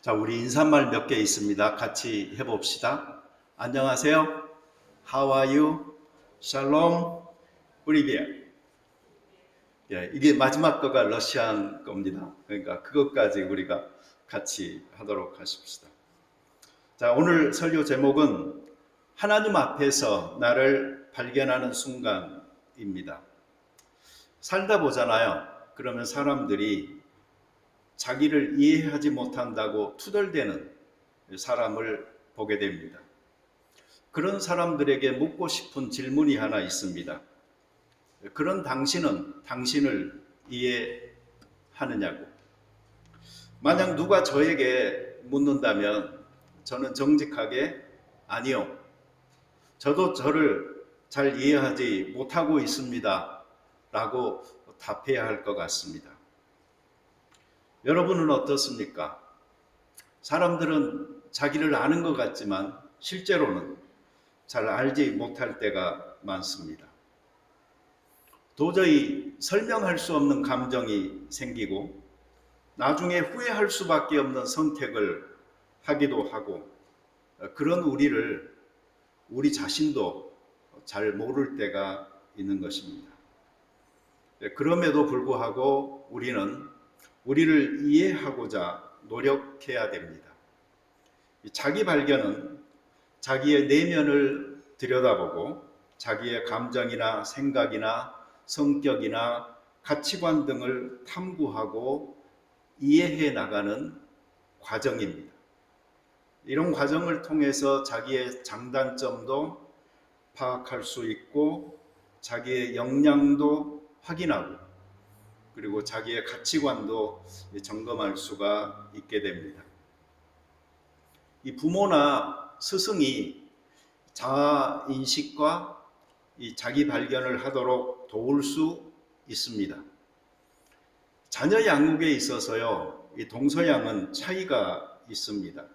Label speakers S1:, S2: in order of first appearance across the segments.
S1: 자, 우리 인사말 몇 개 있습니다. 같이 해봅시다. 안녕하세요. How are you? Shalom. Привет. 예, 이게 마지막 거가 러시안 겁니다. 그러니까 그것까지 우리가 같이 하도록 하십시다. 자, 오늘 설교 제목은 하나님 앞에서 나를 발견하는 순간입니다. 살다 보잖아요. 그러면 사람들이 자기를 이해하지 못한다고 투덜대는 사람을 보게 됩니다. 그런 사람들에게 묻고 싶은 질문이 하나 있습니다. 그런 당신은 당신을 이해하느냐고. 만약 누가 저에게 묻는다면 저는 정직하게 아니요. 저도 저를 잘 이해하지 못하고 있습니다. 라고 답해야 할 것 같습니다. 여러분은 어떻습니까? 사람들은 자기를 아는 것 같지만 실제로는 잘 알지 못할 때가 많습니다. 도저히 설명할 수 없는 감정이 생기고 나중에 후회할 수밖에 없는 선택을 하기도 하고 그런 우리 자신도 잘 모를 때가 있는 것입니다. 그럼에도 불구하고 우리를 이해하고자 노력해야 됩니다. 자기 발견은 자기의 내면을 들여다보고 자기의 감정이나 생각이나 성격이나 가치관 등을 탐구하고 이해해 나가는 과정입니다. 이런 과정을 통해서 자기의 장단점도 파악할 수 있고 자기의 역량도 확인하고 그리고 자기의 가치관도 점검할 수가 있게 됩니다. 이 부모나 스승이 자아 인식과 이 자기 발견을 하도록 도울 수 있습니다. 자녀 양육에 있어서요, 이 동서양은 차이가 있습니다.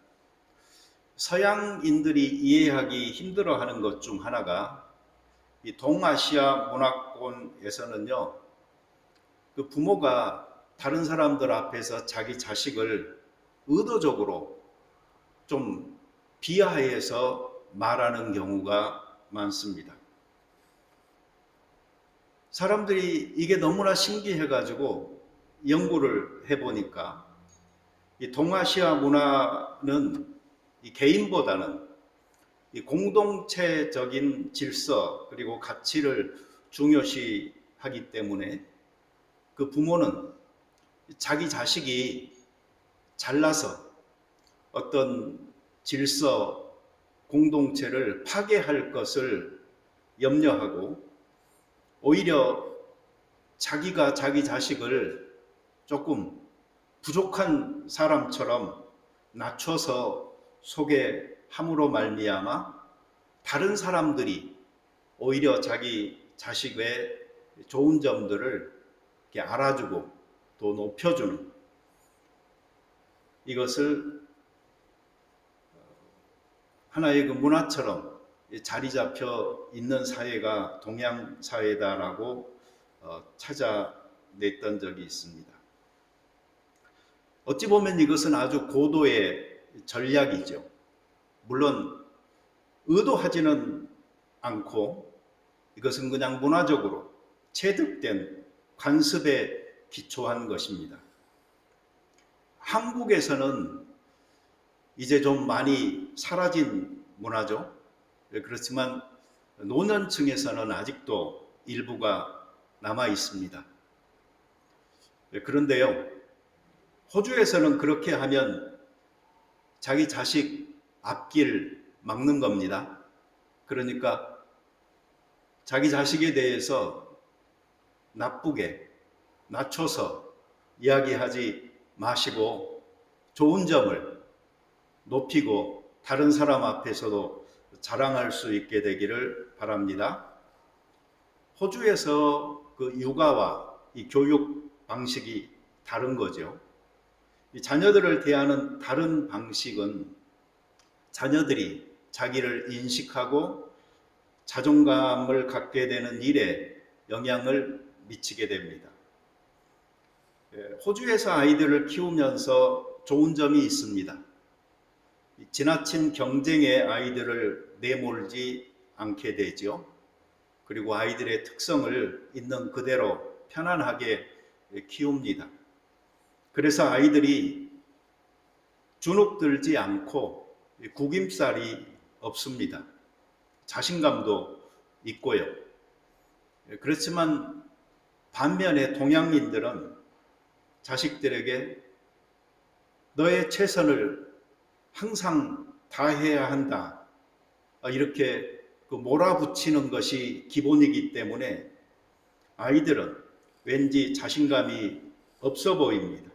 S1: 서양인들이 이해하기 힘들어하는 것 중 하나가 이 동아시아 문화권에서는요, 그 부모가 다른 사람들 앞에서 자기 자식을 의도적으로 좀 비하해서 말하는 경우가 많습니다. 사람들이 이게 너무나 신기해가지고 연구를 해보니까 이 동아시아 문화는 이 개인보다는 이 공동체적인 질서 그리고 가치를 중요시하기 때문에 그 부모는 자기 자식이 잘나서 어떤 질서, 공동체를 파괴할 것을 염려하고 오히려 자기가 자기 자식을 조금 부족한 사람처럼 낮춰서 소개함으로 말미암아 다른 사람들이 오히려 자기 자식의 좋은 점들을 알아주고 또 높여주는 이것을 하나의 그 문화처럼 자리 잡혀 있는 사회가 동양 사회다라고 찾아냈던 적이 있습니다. 어찌 보면 이것은 아주 고도의 전략이죠. 물론 의도하지는 않고 이것은 그냥 문화적으로 체득된 관습에 기초한 것입니다. 한국에서는 이제 좀 많이 사라진 문화죠. 그렇지만 노년층에서는 아직도 일부가 남아 있습니다. 그런데요, 호주에서는 그렇게 하면 자기 자식 앞길 막는 겁니다. 그러니까 자기 자식에 대해서 나쁘게 낮춰서 이야기하지 마시고 좋은 점을 높이고 다른 사람 앞에서도 자랑할 수 있게 되기를 바랍니다. 호주에서 그 육아와 이 교육 방식이 다른 거죠. 이 자녀들을 대하는 다른 방식은 자녀들이 자기를 인식하고 자존감을 갖게 되는 일에 영향을 미치게 됩니다. 호주에서 아이들을 키우면서 좋은 점이 있습니다. 지나친 경쟁에 아이들을 내몰지 않게 되죠. 그리고 아이들의 특성을 있는 그대로 편안하게 키웁니다. 그래서 아이들이 주눅들지 않고 구김살이 없습니다. 자신감도 있고요. 그렇지만 반면에 동양인들은 자식들에게 너의 최선을 항상 다해야 한다, 이렇게 몰아붙이는 것이 기본이기 때문에 아이들은 왠지 자신감이 없어 보입니다.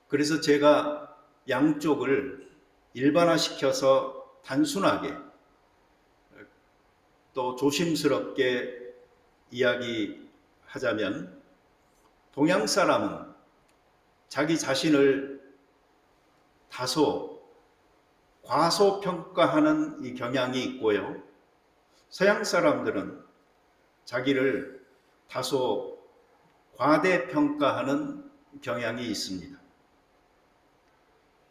S1: 그래서 제가 양쪽을 일반화시켜서 단순하게 또 조심스럽게 이야기하자면, 동양 사람은 자기 자신을 다소 과소평가하는 이 경향이 있고요. 서양 사람들은 자기를 다소 과대평가하는 경향이 있습니다.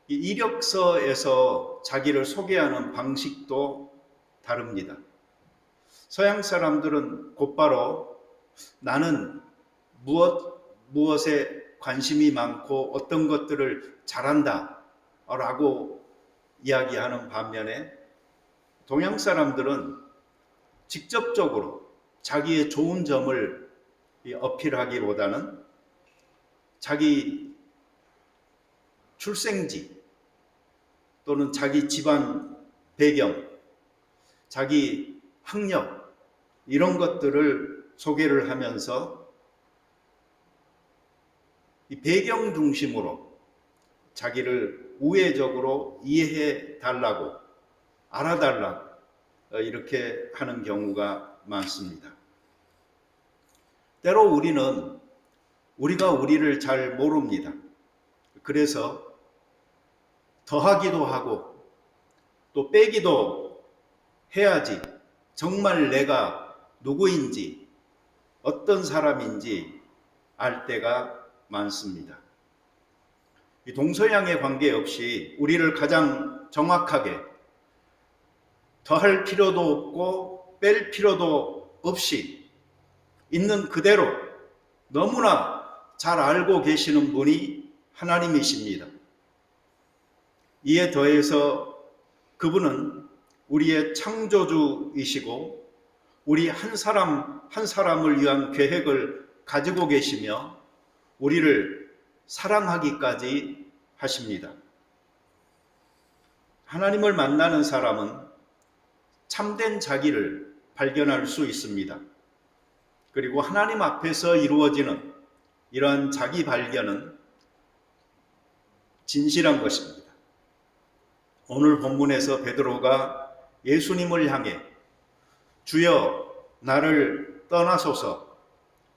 S1: 이 이력서에서 자기를 소개하는 방식도 다릅니다. 서양 사람들은 곧바로 나는 무엇에 관심이 많고 어떤 것들을 잘한다 라고 이야기하는 반면에, 동양 사람들은 직접적으로 자기의 좋은 점을 어필하기보다는 자기 출생지 또는 자기 집안 배경, 자기 학력, 이런 것들을 소개를 하면서 이 배경 중심으로 자기를 우회적으로 이해해 달라고, 알아달라고 이렇게 하는 경우가 많습니다. 때로 우리는 우리가 우리를 잘 모릅니다. 그래서 더하기도 하고 또 빼기도 해야지 정말 내가 누구인지 어떤 사람인지 알 때가 많습니다. 이 동서양에 관계없이 우리를 가장 정확하게 더할 필요도 없고 뺄 필요도 없이 있는 그대로 너무나 잘 알고 계시는 분이 하나님이십니다. 이에 더해서 그분은 우리의 창조주이시고 우리 한 사람 한 사람을 위한 계획을 가지고 계시며 우리를 사랑하기까지 하십니다. 하나님을 만나는 사람은 참된 자기를 발견할 수 있습니다. 그리고 하나님 앞에서 이루어지는 이러한 자기 발견은 진실한 것입니다. 오늘 본문에서 베드로가 예수님을 향해 주여 나를 떠나소서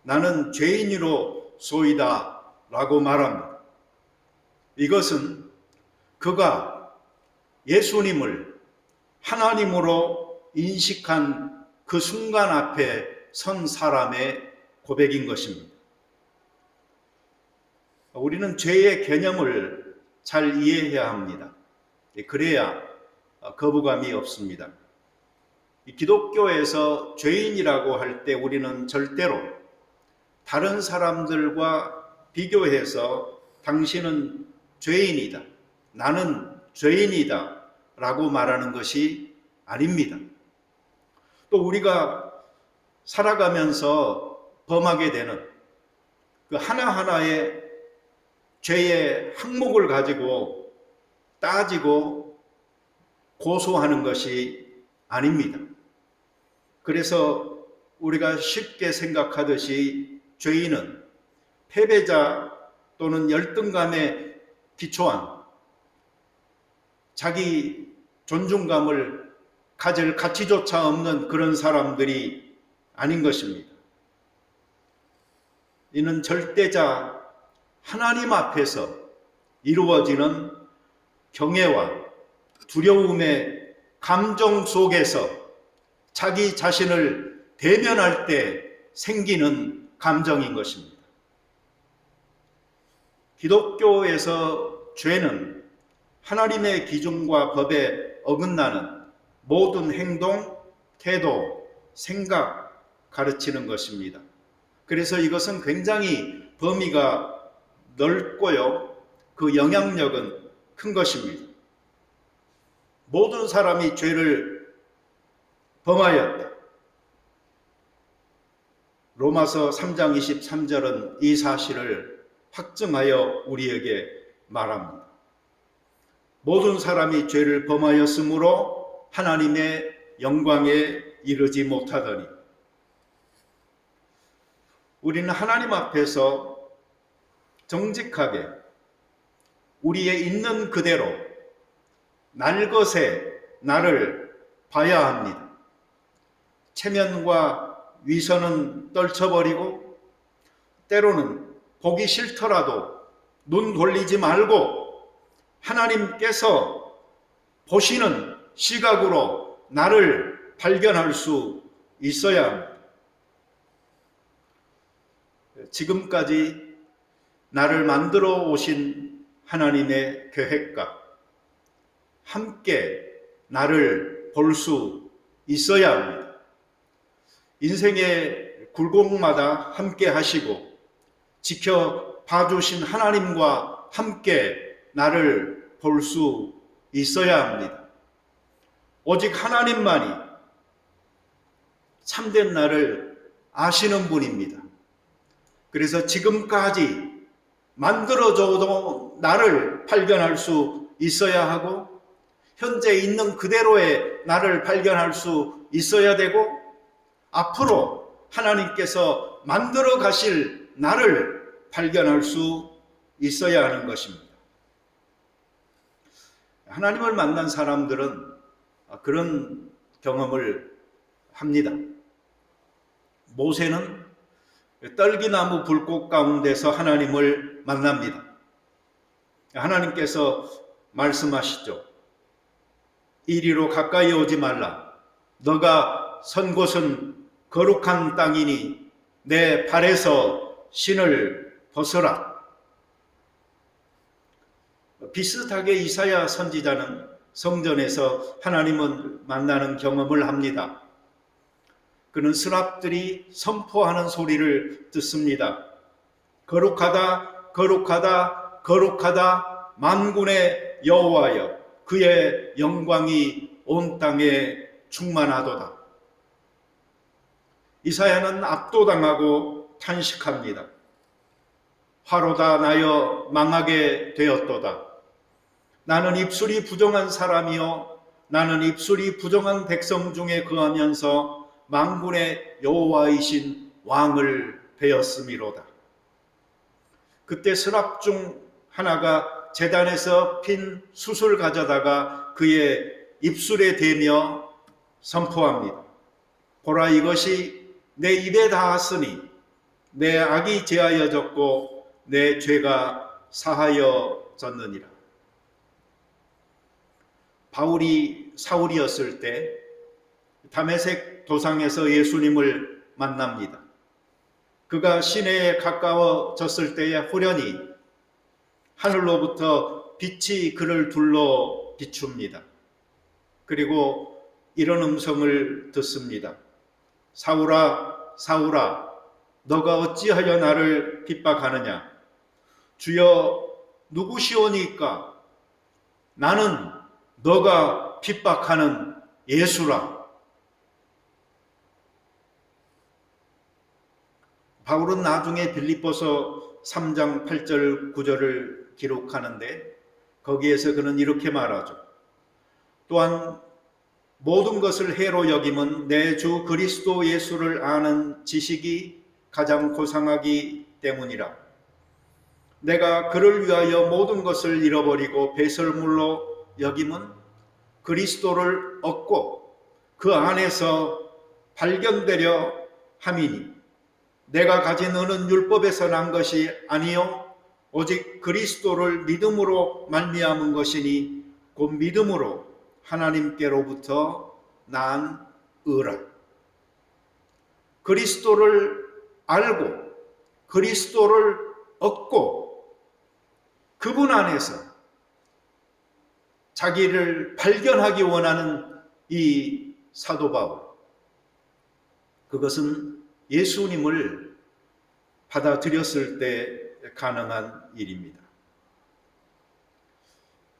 S1: 나는 죄인이로 소이다 라고 말합니다. 이것은 그가 예수님을 하나님으로 인식한 그 순간 앞에 선 사람의 고백인 것입니다. 우리는 죄의 개념을 잘 이해해야 합니다. 그래야 거부감이 없습니다. 기독교에서 죄인이라고 할 때 우리는 절대로 다른 사람들과 비교해서 당신은 죄인이다, 나는 죄인이다 라고 말하는 것이 아닙니다. 또 우리가 살아가면서 범하게 되는 그 하나하나의 죄의 항목을 가지고 따지고 고소하는 것이 아닙니다. 그래서 우리가 쉽게 생각하듯이 죄인은 패배자 또는 열등감에 기초한 자기 존중감을 가질 가치조차 없는 그런 사람들이 아닌 것입니다. 이는 절대자 하나님 앞에서 이루어지는 경외와 두려움의 감정 속에서 자기 자신을 대면할 때 생기는 감정인 것입니다. 기독교에서 죄는 하나님의 기준과 법에 어긋나는 모든 행동, 태도, 생각 가르치는 것입니다. 그래서 이것은 굉장히 범위가 넓고요. 그 영향력은 큰 것입니다. 모든 사람이 죄를 범하였다. 로마서 3장 23절은 이 사실을 확증하여 우리에게 말합니다. 모든 사람이 죄를 범하였으므로 하나님의 영광에 이르지 못하더니, 우리는 하나님 앞에서 정직하게 우리의 있는 그대로 날것에 나를 봐야 합니다. 체면과 위선은 떨쳐버리고 때로는 보기 싫더라도 눈 돌리지 말고 하나님께서 보시는 시각으로 나를 발견할 수 있어야 합니다. 지금까지 나를 만들어 오신 하나님의 계획과 함께 나를 볼 수 있어야 합니다. 인생의 굴곡마다 함께 하시고 지켜봐 주신 하나님과 함께 나를 볼 수 있어야 합니다. 오직 하나님만이 참된 나를 아시는 분입니다. 그래서 지금까지 만들어줘도 나를 발견할 수 있어야 하고, 현재 있는 그대로의 나를 발견할 수 있어야 되고, 앞으로 하나님께서 만들어 가실 나를 발견할 수 있어야 하는 것입니다. 하나님을 만난 사람들은 그런 경험을 합니다. 모세는 떨기나무 불꽃 가운데서 하나님을 만납니다. 하나님께서 말씀하시죠. 이리로 가까이 오지 말라. 너가 선 곳은 거룩한 땅이니 내 발에서 신을 벗어라. 비슷하게 이사야 선지자는 성전에서 하나님을 만나는 경험을 합니다. 그는 스랍들이 선포하는 소리를 듣습니다. 거룩하다, 거룩하다, 거룩하다, 만군의 여호와여, 그의 영광이 온 땅에 충만하도다. 이사야는 압도당하고 탄식합니다. 화로다 나여 망하게 되었도다. 나는 입술이 부정한 사람이요, 나는 입술이 부정한 백성 중에 거하면서 만군의 여호와이신 왕을 배웠음이로다. 그때 스랍 중 하나가 제단에서 핀 숯을 가져다가 그의 입술에 대며 선포합니다. 보라, 이것이 내 입에 닿았으니 내 악이 제하여졌고 내 죄가 사하여졌느니라. 바울이 사울이었을 때 다메섹 도상에서 예수님을 만납니다. 그가 시내에 가까워졌을 때에 호련히 하늘로부터 빛이 그를 둘러 비춥니다. 그리고 이런 음성을 듣습니다. 사울아, 사울아, 너가 어찌하여 나를 핍박하느냐? 주여, 누구시오니까? 나는 너가 핍박하는 예수라. 바울은 나중에 빌립보서 3장 8절 9절을 기록하는데 거기에서 그는 이렇게 말하죠. 또한 모든 것을 해로 여김은 내 주 그리스도 예수를 아는 지식이 가장 고상하기 때문이라. 내가 그를 위하여 모든 것을 잃어버리고 배설물로 여김은 그리스도를 얻고 그 안에서 발견되려 함이니 내가 가진 의는 율법에서 난 것이 아니요 오직 그리스도를 믿음으로 말미암은 것이니 곧 믿음으로 하나님께로부터 난 의라. 그리스도를 알고 그리스도를 얻고 그분 안에서 자기를 발견하기 원하는 이 사도 바울, 그것은 예수님을 받아들였을 때 가능한 일입니다.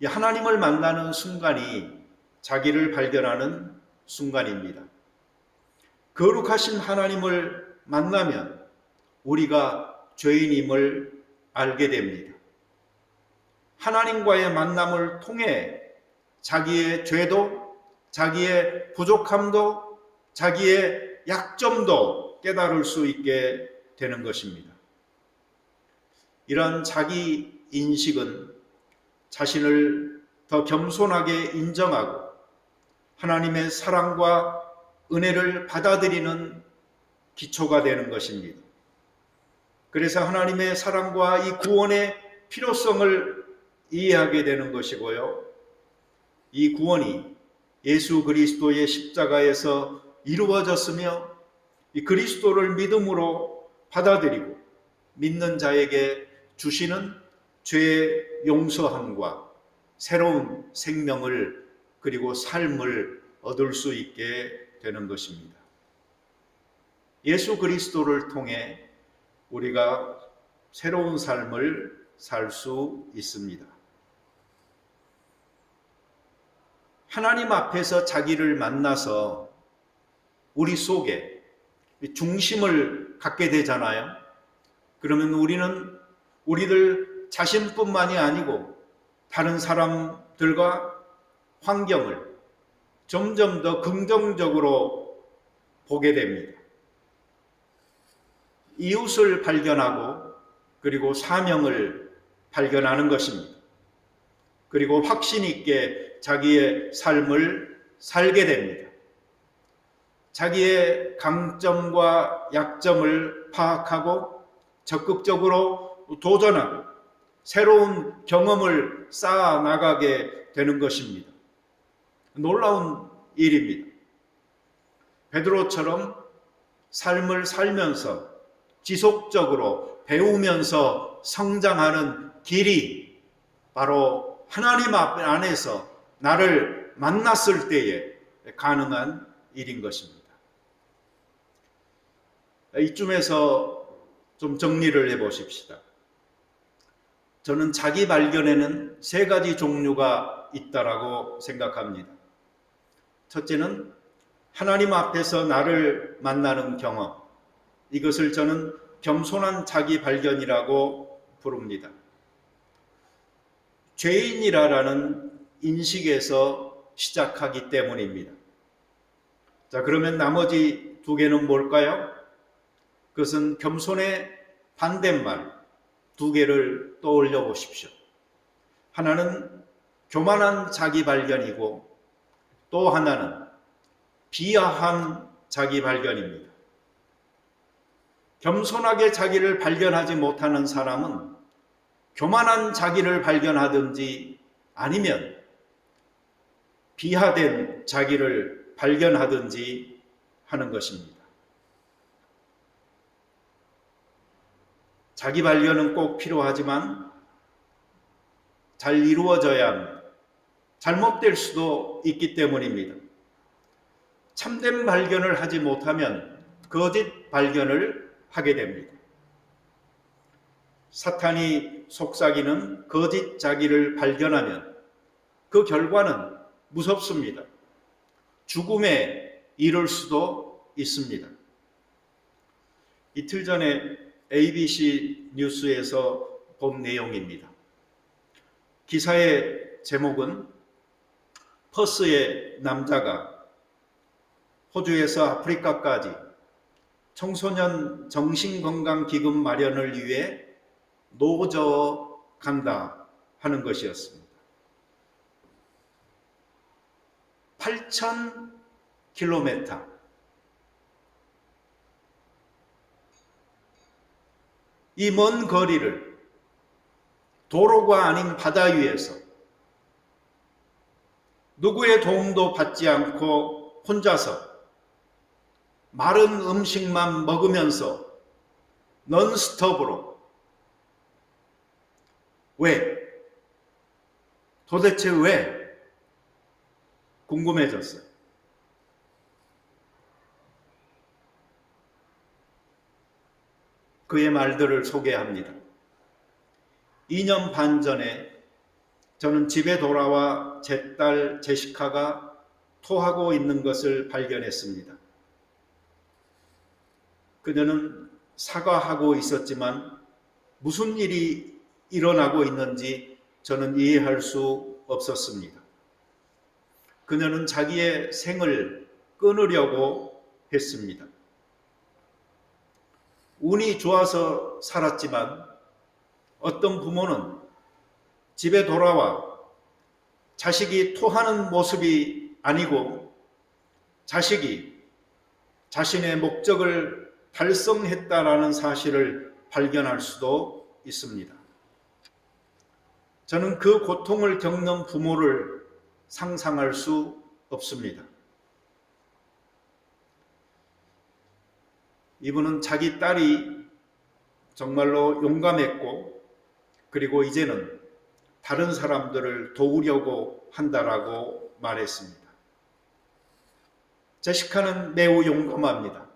S1: 이 하나님을 만나는 순간이 자기를 발견하는 순간입니다. 거룩하신 하나님을 만나면 우리가 죄인임을 알게 됩니다. 하나님과의 만남을 통해 자기의 죄도, 자기의 부족함도, 자기의 약점도 깨달을 수 있게 되는 것입니다. 이런 자기 인식은 자신을 더 겸손하게 인정하고 하나님의 사랑과 은혜를 받아들이는 기초가 되는 것입니다. 그래서 하나님의 사랑과 이 구원의 필요성을 이해하게 되는 것이고요. 이 구원이 예수 그리스도의 십자가에서 이루어졌으며 이 그리스도를 믿음으로 받아들이고 믿는 자에게 주시는 죄의 용서함과 새로운 생명을 그리고 삶을 얻을 수 있게 되는 것입니다. 예수 그리스도를 통해 우리가 새로운 삶을 살 수 있습니다. 하나님 앞에서 자기를 만나서 우리 속에 중심을 갖게 되잖아요. 그러면 우리는 우리들 자신뿐만이 아니고 다른 사람들과 환경을 점점 더 긍정적으로 보게 됩니다. 이웃을 발견하고 그리고 사명을 발견하는 것입니다. 그리고 확신 있게 자기의 삶을 살게 됩니다. 자기의 강점과 약점을 파악하고 적극적으로 도전하고 새로운 경험을 쌓아 나가게 되는 것입니다. 놀라운 일입니다. 베드로처럼 삶을 살면서 지속적으로 배우면서 성장하는 길이 바로 하나님 안에서 나를 만났을 때에 가능한 일인 것입니다. 이쯤에서 좀 정리를 해보십시다. 저는 자기 발견에는 세 가지 종류가 있다라고 생각합니다. 첫째는 하나님 앞에서 나를 만나는 경험. 이것을 저는 겸손한 자기 발견이라고 부릅니다. 죄인이라는 인식에서 시작하기 때문입니다. 자, 그러면 나머지 두 개는 뭘까요? 그것은 겸손의 반대말 두 개를 떠올려 보십시오. 하나는 교만한 자기 발견이고 또 하나는 비하한 자기 발견입니다. 겸손하게 자기를 발견하지 못하는 사람은 교만한 자기를 발견하든지 아니면 비하된 자기를 발견하든지 하는 것입니다. 자기 발견은 꼭 필요하지만 잘 이루어져야 합니다. 잘못될 수도 있기 때문입니다. 참된 발견을 하지 못하면 거짓 발견을 하게 됩니다. 사탄이 속삭이는 거짓 자기를 발견하면 그 결과는 무섭습니다. 죽음에 이를 수도 있습니다. 이틀 전에 ABC 뉴스에서 본 내용입니다. 기사의 제목은 퍼스의 남자가 호주에서 아프리카까지 청소년 정신건강기금 마련을 위해 노저 간다 하는 것이었습니다. 8,000km 이 먼 거리를 도로가 아닌 바다 위에서 누구의 도움도 받지 않고 혼자서 마른 음식만 먹으면서 넌스톱으로 왜? 도대체 왜? 궁금해졌어요. 그의 말들을 소개합니다. 2년 반 전에 저는 집에 돌아와 제 딸 제시카가 토하고 있는 것을 발견했습니다. 그녀는 사과하고 있었지만 무슨 일이 일어나고 있는지 저는 이해할 수 없었습니다. 그녀는 자기의 생을 끊으려고 했습니다. 운이 좋아서 살았지만 어떤 부모는 집에 돌아와 자식이 토하는 모습이 아니고 자식이 자신의 목적을 달성했다라는 사실을 발견할 수도 있습니다. 저는 그 고통을 겪는 부모를 상상할 수 없습니다. 이분은 자기 딸이 정말로 용감했고 그리고 이제는 다른 사람들을 도우려고 한다라고 말했습니다. 제시카는 매우 용감합니다.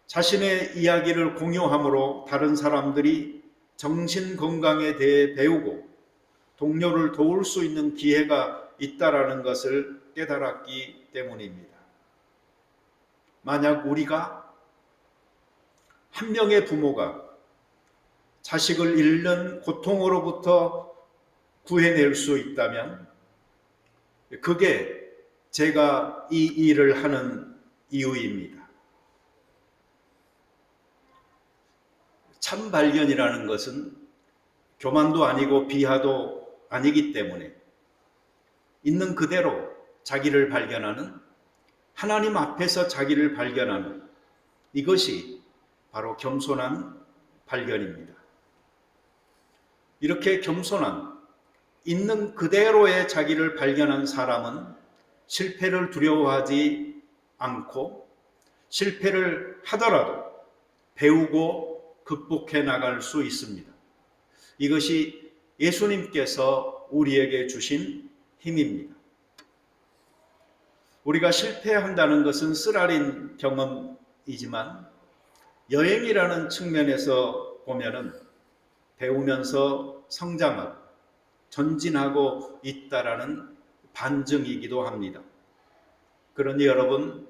S1: 자신의 이야기를 공유함으로 다른 사람들이 정신 건강에 대해 배우고 동료를 도울 수 있는 기회가 있다라는 것을 깨달았기 때문입니다. 만약 우리가 한 명의 부모가 자식을 잃는 고통으로부터 구해낼 수 있다면 그게 제가 이 일을 하는 이유입니다. 참 발견이라는 것은 교만도 아니고 비하도 아니기 때문에 있는 그대로 자기를 발견하는, 하나님 앞에서 자기를 발견하는 이것이 바로 겸손한 발견입니다. 이렇게 겸손한, 있는 그대로의 자기를 발견한 사람은 실패를 두려워하지 않고 실패를 하더라도 배우고 극복해 나갈 수 있습니다. 이것이 예수님께서 우리에게 주신 힘입니다. 우리가 실패한다는 것은 쓰라린 경험이지만 여행이라는 측면에서 보면은 배우면서 성장하고 전진하고 있다라는 반증이기도 합니다. 그러니 여러분,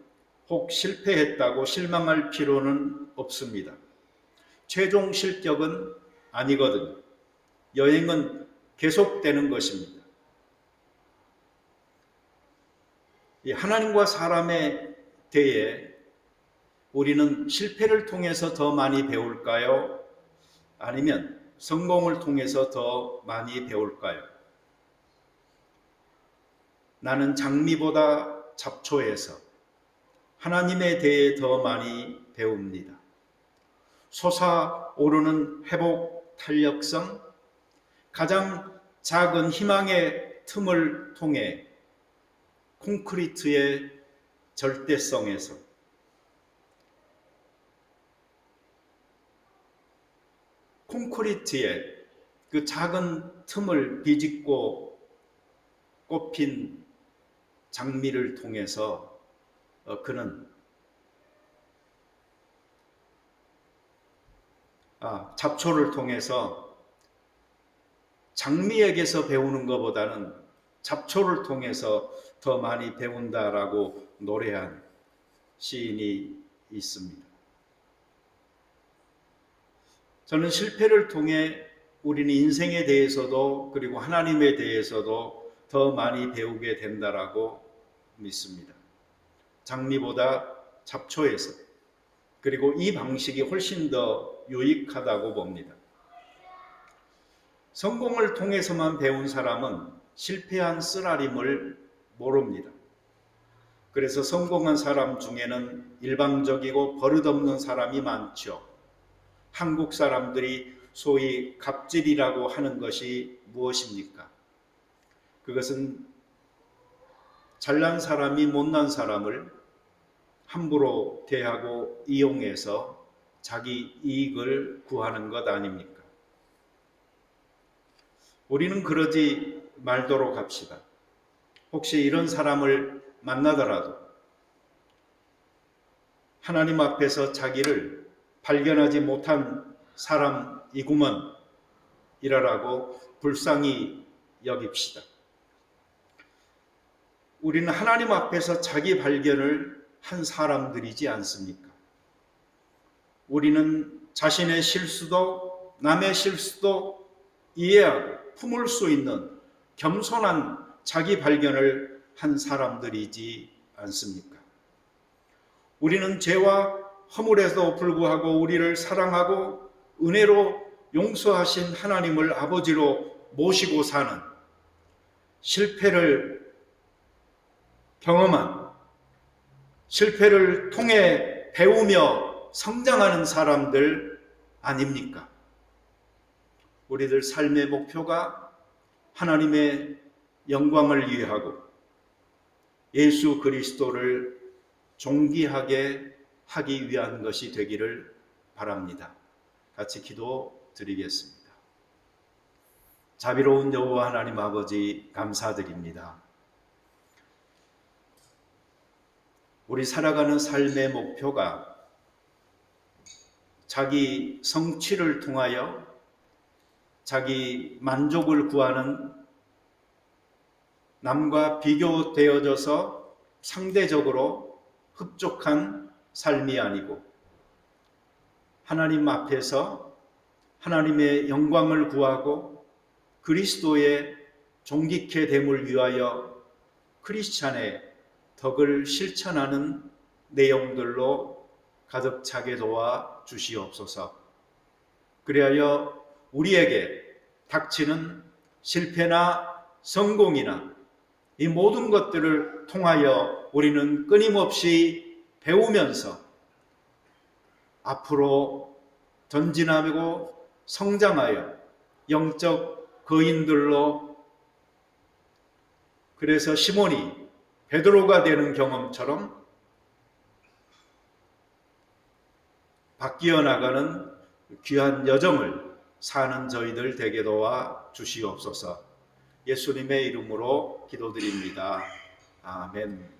S1: 혹 실패했다고 실망할 필요는 없습니다. 최종 실격은 아니거든요. 여행은 계속되는 것입니다. 하나님과 사람에 대해 우리는 실패를 통해서 더 많이 배울까요? 아니면 성공을 통해서 더 많이 배울까요? 나는 장미보다 잡초에서 하나님에 대해 더 많이 배웁니다. 솟아오르는 회복 탄력성, 가장 작은 희망의 틈을 통해 콘크리트의 절대성에서 콘크리트의 그 작은 틈을 비집고 꽃핀 장미를 통해서 그는 잡초를 통해서 장미에게서 배우는 것보다는 잡초를 통해서 더 많이 배운다라고 노래한 시인이 있습니다. 저는 실패를 통해 우리는 인생에 대해서도 그리고 하나님에 대해서도 더 많이 배우게 된다라고 믿습니다. 장미보다 잡초에서, 그리고 이 방식이 훨씬 더 유익하다고 봅니다. 성공을 통해서만 배운 사람은 실패한 쓰라림을 모릅니다. 그래서 성공한 사람 중에는 일방적이고 버릇없는 사람이 많죠. 한국 사람들이 소위 갑질이라고 하는 것이 무엇입니까? 그것은 잘난 사람이 못난 사람을 함부로 대하고 이용해서 자기 이익을 구하는 것 아닙니까? 우리는 그러지 말도록 합시다. 혹시 이런 사람을 만나더라도 하나님 앞에서 자기를 발견하지 못한 사람이구먼 이라라고 불쌍히 여깁시다. 우리는 하나님 앞에서 자기 발견을 한 사람들이지 않습니까? 우리는 자신의 실수도 남의 실수도 이해하고 품을 수 있는 겸손한 자기 발견을 한 사람들이지 않습니까? 우리는 죄와 허물에도 불구하고 우리를 사랑하고 은혜로 용서하신 하나님을 아버지로 모시고 사는 실패를 경험한, 실패를 통해 배우며 성장하는 사람들 아닙니까? 우리들 삶의 목표가 하나님의 영광을 위하고 예수 그리스도를 존귀하게 하기 위한 것이 되기를 바랍니다. 같이 기도드리겠습니다. 자비로운 여호와 하나님 아버지, 감사드립니다. 우리 살아가는 삶의 목표가 자기 성취를 통하여 자기 만족을 구하는, 남과 비교되어져서 상대적으로 흡족한 삶이 아니고 하나님 앞에서 하나님의 영광을 구하고 그리스도의 존귀케 됨을 위하여 크리스찬의 덕을 실천하는 내용들로 가득 차게 도와 주시옵소서. 그리하여 우리에게 닥치는 실패나 성공이나 이 모든 것들을 통하여 우리는 끊임없이 배우면서 앞으로 전진하고 성장하여 영적 거인들로, 그래서 시몬이 베드로가 되는 경험처럼 바뀌어 나가는 귀한 여정을 사는 저희들 되게 도와 주시옵소서. 예수님의 이름으로 기도드립니다. 아멘.